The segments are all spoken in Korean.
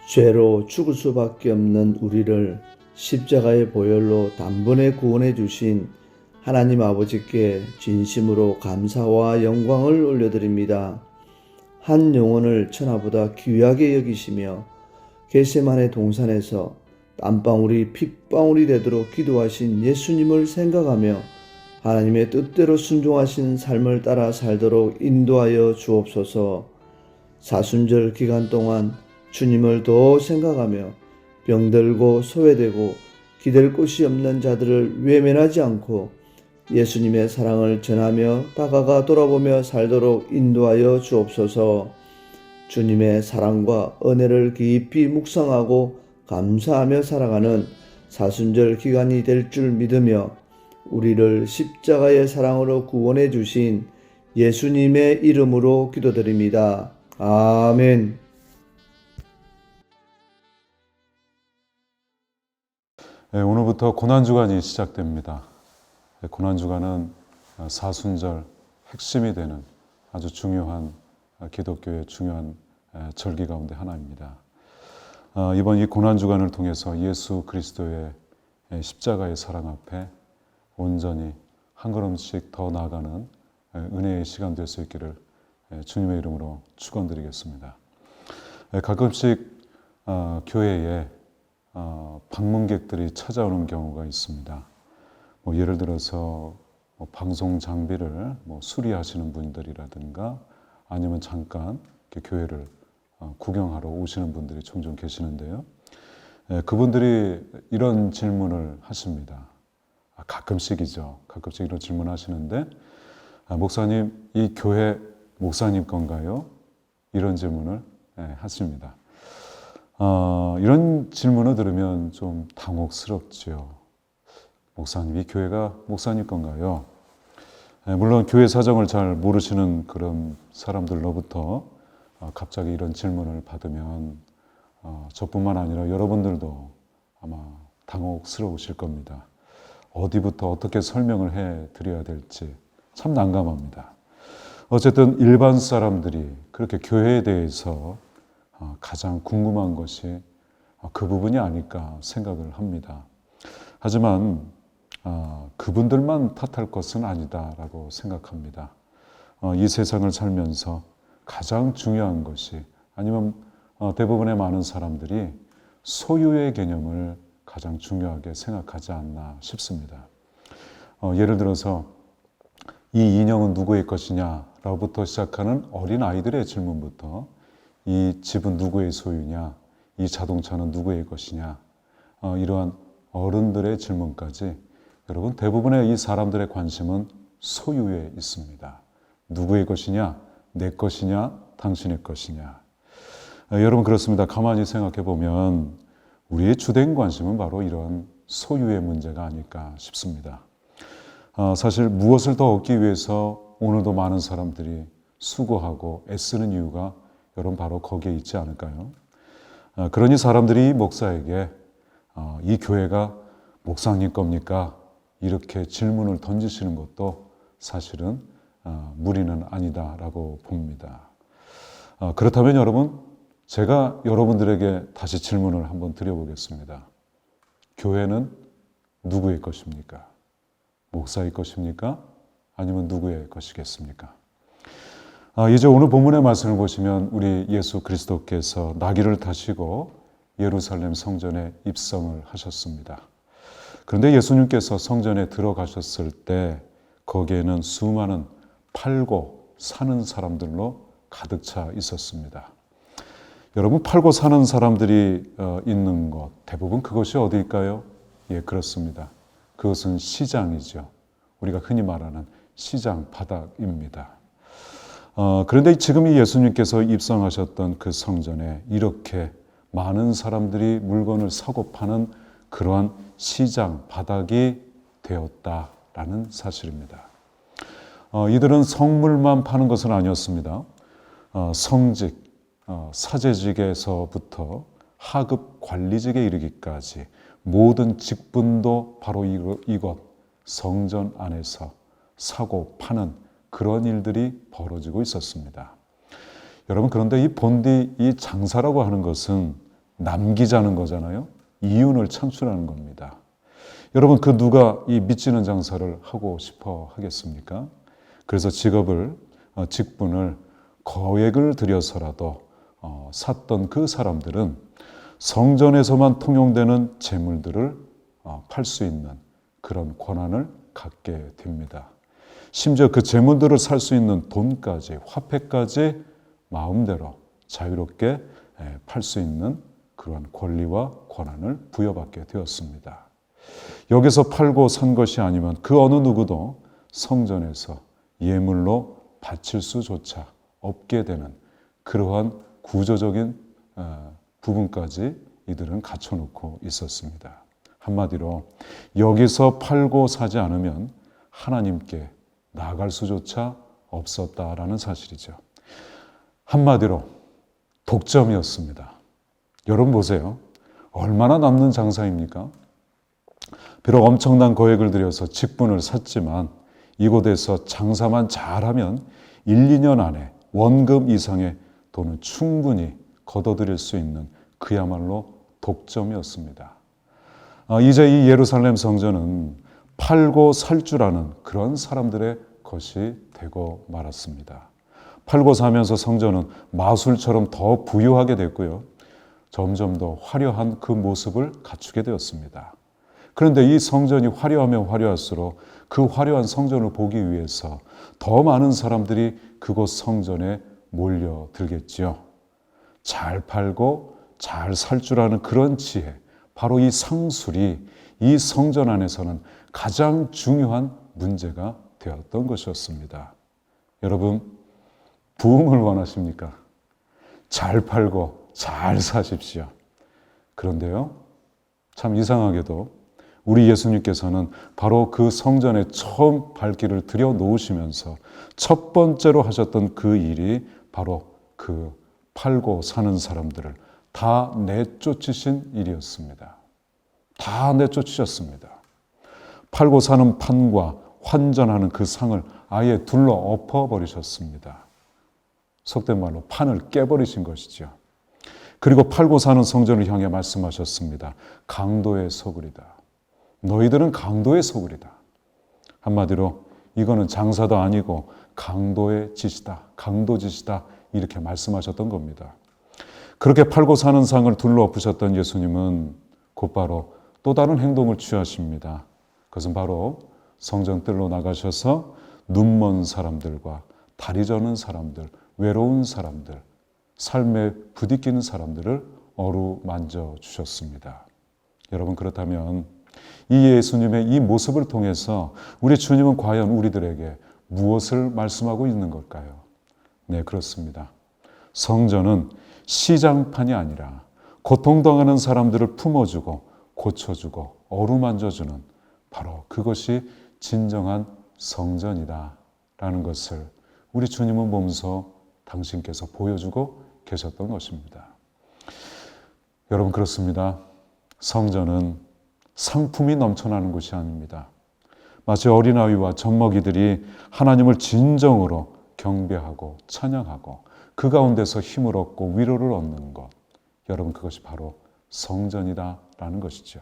죄로 죽을 수밖에 없는 우리를 십자가의 보혈로 단번에 구원해 주신 하나님 아버지께 진심으로 감사와 영광을 올려드립니다. 한 영혼을 천하보다 귀하게 여기시며 겟세마네 동산에서 땀방울이 핏방울이 되도록 기도하신 예수님을 생각하며 하나님의 뜻대로 순종하신 삶을 따라 살도록 인도하여 주옵소서. 사순절 기간 동안 주님을 더 생각하며 병들고 소외되고 기댈 곳이 없는 자들을 외면하지 않고 예수님의 사랑을 전하며 다가가 돌아보며 살도록 인도하여 주옵소서. 주님의 사랑과 은혜를 깊이 묵상하고 감사하며 살아가는 사순절 기간이 될 줄 믿으며 우리를 십자가의 사랑으로 구원해 주신 예수님의 이름으로 기도드립니다. 아멘. 오늘부터 고난주간이 시작됩니다. 고난주간은 사순절 핵심이 되는 아주 중요한 기독교의 중요한 절기 가운데 하나입니다. 이번 이 고난주간을 통해서 예수 그리스도의 십자가의 사랑 앞에 온전히 한 걸음씩 더 나아가는 은혜의 시간 될 수 있기를 주님의 이름으로 축원드리겠습니다. 가끔씩 교회에 방문객들이 찾아오는 경우가 있습니다. 예를 들어서 방송 장비를 수리하시는 분들이라든가 아니면 잠깐 교회를 구경하러 오시는 분들이 종종 계시는데요. 그분들이 이런 질문을 하십니다. 가끔씩이죠. 가끔씩 이런 질문을 하시는데 목사님, 이 교회 목사님 건가요? 이런 질문을 하십니다. 이런 질문을 들으면 좀 당혹스럽지요. 목사님, 이 교회가 목사님 건가요? 물론 교회 사정을 잘 모르시는 그런 사람들로부터 갑자기 이런 질문을 받으면 저뿐만 아니라 여러분들도 아마 당혹스러우실 겁니다. 어디부터 어떻게 설명을 해드려야 될지 참 난감합니다. 어쨌든 일반 사람들이 그렇게 교회에 대해서 가장 궁금한 것이 그 부분이 아닐까 생각을 합니다. 하지만 그분들만 탓할 것은 아니다라고 생각합니다. 이 세상을 살면서 가장 중요한 것이 아니면 대부분의 많은 사람들이 소유의 개념을 가장 중요하게 생각하지 않나 싶습니다. 예를 들어서 이 인형은 누구의 것이냐로부터 시작하는 어린 아이들의 질문부터 이 집은 누구의 소유냐, 이 자동차는 누구의 것이냐, 이러한 어른들의 질문까지 여러분 대부분의 이 사람들의 관심은 소유에 있습니다. 누구의 것이냐, 내 것이냐, 당신의 것이냐. 여러분 그렇습니다. 가만히 생각해 보면 우리의 주된 관심은 바로 이런 소유의 문제가 아닐까 싶습니다. 사실 무엇을 더 얻기 위해서 오늘도 많은 사람들이 수고하고 애쓰는 이유가 여러분 바로 거기에 있지 않을까요? 그러니 사람들이 목사에게 이 교회가 목사님 겁니까? 이렇게 질문을 던지시는 것도 사실은 무리는 아니다라고 봅니다. 그렇다면 여러분, 제가 여러분들에게 다시 질문을 한번 드려보겠습니다. 교회는 누구의 것입니까? 목사의 것입니까? 아니면 누구의 것이겠습니까? 이제 오늘 본문의 말씀을 보시면 우리 예수 그리스도께서 나귀를 타시고 예루살렘 성전에 입성을 하셨습니다. 그런데 예수님께서 성전에 들어가셨을 때 거기에는 수많은 팔고 사는 사람들로 가득 차 있었습니다. 여러분, 팔고 사는 사람들이 있는 곳, 대부분 그것이 어디일까요? 예, 그렇습니다. 그것은 시장이죠. 우리가 흔히 말하는 시장 바닥입니다. 그런데 지금 이 예수님께서 입성하셨던 그 성전에 이렇게 많은 사람들이 물건을 사고 파는 그러한 시장 바닥이 되었다라는 사실입니다. 이들은 성물만 파는 것은 아니었습니다. 성직, 사제직에서부터 하급 관리직에 이르기까지 모든 직분도 바로 이것 성전 안에서 사고 파는 그런 일들이 벌어지고 있었습니다. 여러분, 그런데 이 본디 이 장사라고 하는 것은 남기자는 거잖아요. 이윤을 창출하는 겁니다. 여러분, 그 누가 이 미치는 장사를 하고 싶어 하겠습니까? 그래서 직분을 거액을 들여서라도 샀던 그 사람들은 성전에서만 통용되는 재물들을 팔 수 있는 그런 권한을 갖게 됩니다. 심지어 그 재물들을 살 수 있는 돈까지, 화폐까지 마음대로 자유롭게 팔 수 있는 그런 권리와 권한을 부여받게 되었습니다. 여기서 팔고 산 것이 아니면 그 어느 누구도 성전에서 예물로 바칠 수조차 없게 되는 그러한 구조적인 부분까지 이들은 갖춰놓고 있었습니다. 한마디로 여기서 팔고 사지 않으면 하나님께 나아갈 수조차 없었다라는 사실이죠. 한마디로 독점이었습니다. 여러분 보세요. 얼마나 남는 장사입니까? 비록 엄청난 거액을 들여서 직분을 샀지만 이곳에서 장사만 잘하면 1, 2년 안에 원금 이상의 돈을 충분히 걷어들일 수 있는 그야말로 독점이었습니다. 이제 이 예루살렘 성전은 팔고 살 줄 아는 그런 사람들의 것이 되고 말았습니다. 팔고 사면서 성전은 마술처럼 더 부유하게 됐고요. 점점 더 화려한 그 모습을 갖추게 되었습니다. 그런데 이 성전이 화려하면 화려할수록 그 화려한 성전을 보기 위해서 더 많은 사람들이 그곳 성전에 몰려들겠지요. 잘 팔고 잘 살 줄 아는 그런 지혜, 바로 이 상술이 이 성전 안에서는 가장 중요한 문제가 되었던 것이었습니다. 여러분, 부흥을 원하십니까? 잘 팔고 잘 사십시오. 그런데요, 참 이상하게도 우리 예수님께서는 바로 그 성전에 처음 발길을 들여 놓으시면서 첫 번째로 하셨던 그 일이 바로 그 팔고 사는 사람들을 다 내쫓으신 일이었습니다. 다 내쫓으셨습니다. 팔고 사는 판과 환전하는 그 상을 아예 둘러 엎어버리셨습니다. 속된 말로 판을 깨버리신 것이죠. 그리고 팔고 사는 성전을 향해 말씀하셨습니다. 강도의 소굴이다. 너희들은 강도의 소굴이다. 한마디로 이거는 장사도 아니고 강도의 짓이다. 강도 짓이다. 이렇게 말씀하셨던 겁니다. 그렇게 팔고 사는 상을 둘러 엎으셨던 예수님은 곧바로 또 다른 행동을 취하십니다. 그것은 바로 성전 뜰로 나가셔서 눈먼 사람들과 다리 저는 사람들, 외로운 사람들, 삶에 부딪히는 사람들을 어루만져 주셨습니다. 여러분, 그렇다면 이 예수님의 이 모습을 통해서 우리 주님은 과연 우리들에게 무엇을 말씀하고 있는 걸까요? 네, 그렇습니다. 성전은 시장판이 아니라 고통당하는 사람들을 품어주고 고쳐주고 어루만져주는 바로 그것이 진정한 성전이다라는 것을 우리 주님은 보면서 당신께서 보여주고 계셨던 것입니다. 여러분, 그렇습니다. 성전은 상품이 넘쳐나는 곳이 아닙니다. 마치 어린아이와 젖먹이들이 하나님을 진정으로 경배하고 찬양하고 그 가운데서 힘을 얻고 위로를 얻는 것, 여러분, 그것이 바로 성전이다라는 것이죠.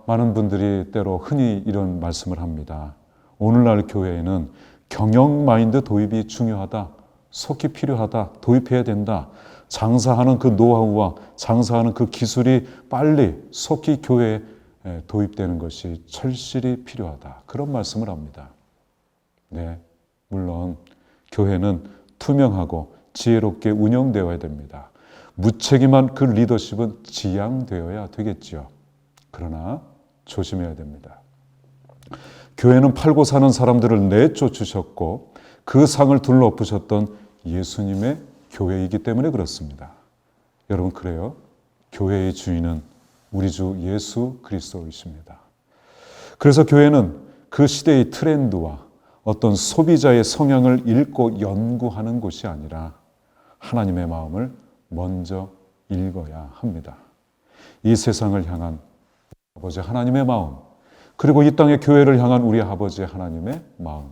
많은 분들이 때로 흔히 이런 말씀을 합니다. 오늘날 교회에는 경영 마인드 도입이 중요하다, 속히 필요하다, 도입해야 된다. 장사하는 그 노하우와 장사하는 그 기술이 빨리 속히 교회에 도입되는 것이 절실히 필요하다. 그런 말씀을 합니다. 네, 물론 교회는 투명하고 지혜롭게 운영되어야 됩니다. 무책임한 그 리더십은 지양되어야 되겠지요. 그러나 조심해야 됩니다. 교회는 팔고 사는 사람들을 내쫓으셨고 그 상을 둘러엎으셨던 예수님의 교회이기 때문에 그렇습니다. 여러분, 그래요? 교회의 주인은 우리 주 예수 그리스도이십니다. 그래서 교회는 그 시대의 트렌드와 어떤 소비자의 성향을 읽고 연구하는 곳이 아니라 하나님의 마음을 먼저 읽어야 합니다. 이 세상을 향한 아버지 하나님의 마음, 그리고 이 땅의 교회를 향한 우리 아버지 하나님의 마음,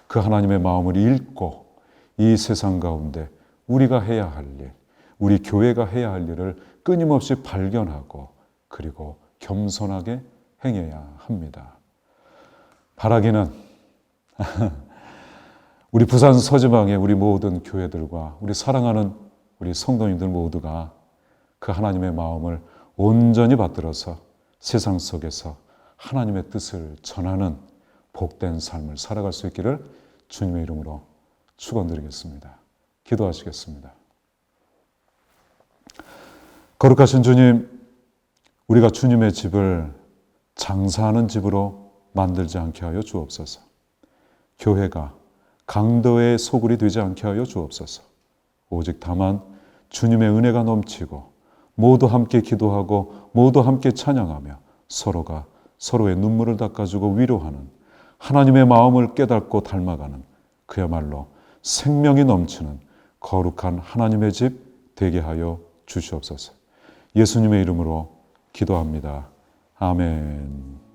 그 하나님의 마음을 읽고 이 세상 가운데 우리가 해야 할 일, 우리 교회가 해야 할 일을 끊임없이 발견하고 그리고 겸손하게 행해야 합니다. 바라기는 우리 부산 서지방의 우리 모든 교회들과 우리 사랑하는 우리 성도님들 모두가 그 하나님의 마음을 온전히 받들어서 세상 속에서 하나님의 뜻을 전하는 복된 삶을 살아갈 수 있기를 주님의 이름으로 축원드리겠습니다. 기도하시겠습니다. 거룩하신 주님, 우리가 주님의 집을 장사하는 집으로 만들지 않게 하여 주옵소서. 교회가 강도의 소굴이 되지 않게 하여 주옵소서. 오직 다만 주님의 은혜가 넘치고 모두 함께 기도하고 모두 함께 찬양하며 서로가 서로의 눈물을 닦아주고 위로하는 하나님의 마음을 깨닫고 닮아가는 그야말로 생명이 넘치는 거룩한 하나님의 집 되게 하여 주시옵소서. 예수님의 이름으로 기도합니다. 아멘.